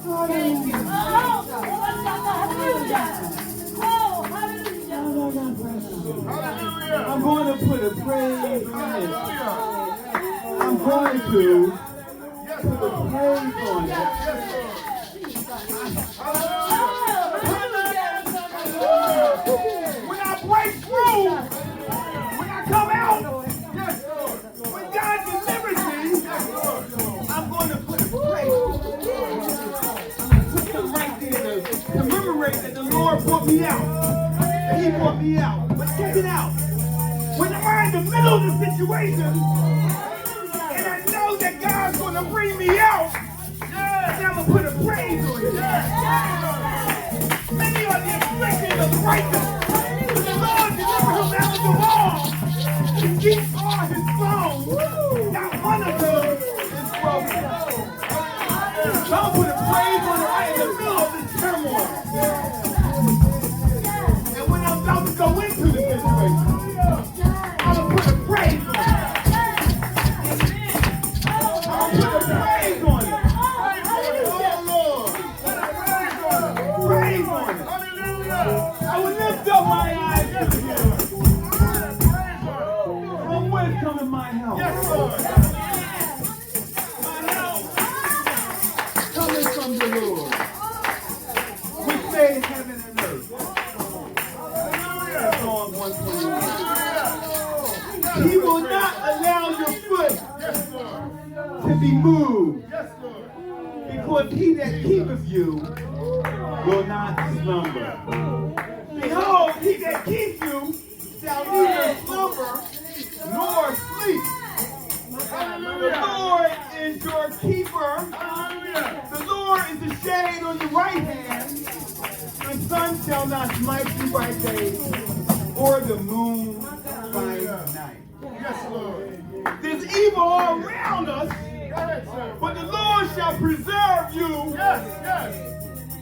I'm going to put a praise on it. I'm going to put a praise on it. When I break through, when I come out, when God delivers me, I'm going to put a praise. Put them right there to commemorate that the Lord brought me out. That He brought me out. But check it out. When I'm in the middle of the situation, and I know that God's going to bring me out, then I'm going to put a praise on it. Many are the afflictions of the righteous. The Lord delivered him out of them all. He keeps all his bones. Not one of them is broken. So I'm going to put a praise on it right in the middle of this turmoil. And when I'm about to go into the situation, I'm going to put a praise on it. I'm going to put a praise on it. Praise on it. I will lift up my eyes to the hills. From whence cometh my help? Yes, Lord. My help cometh from the Lord, which made heaven and earth. Psalm 121. He will not allow your foot to be moved, because he that keepeth you will not slumber. Behold, he that keeps you shall neither slumber nor sleep. The Lord is your keeper. The Lord is the shade on your right hand. The sun shall not smite you by day, or the moon by night. Yes, Lord. There's evil all around us, but the Lord shall preserve you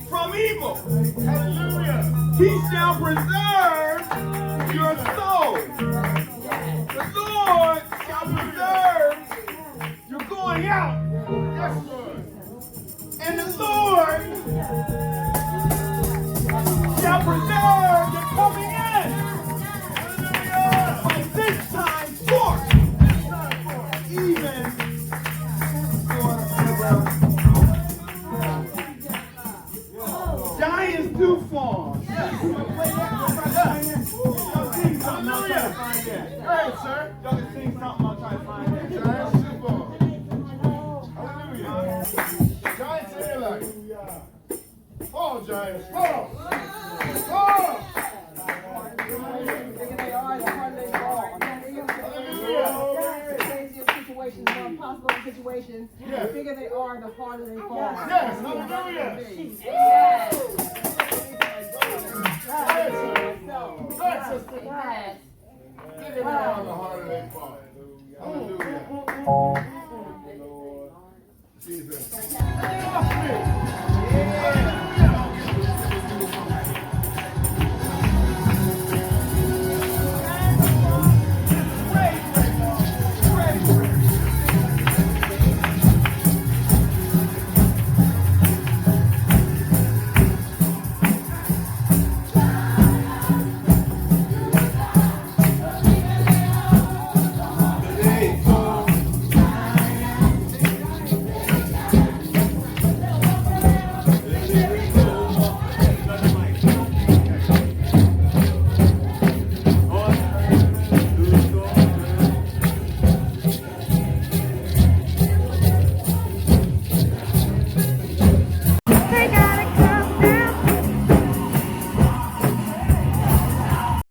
from evil. Hallelujah. He shall preserve your soul. The Lord shall preserve your going out. Yes, Lord. And the Lord shall preserve your coming in. From this time forth, even forever. Giants do fall. Yes. Y'all sing something, I'll try to find that. Go ahead, sir. Y'all can sing something, I'll try to find that. Giants do fall. Hallelujah. Giants are like. Fall, Giants. Fall. Fall. More impossible situations, the bigger they are, the harder they fall. Yes, hallelujah.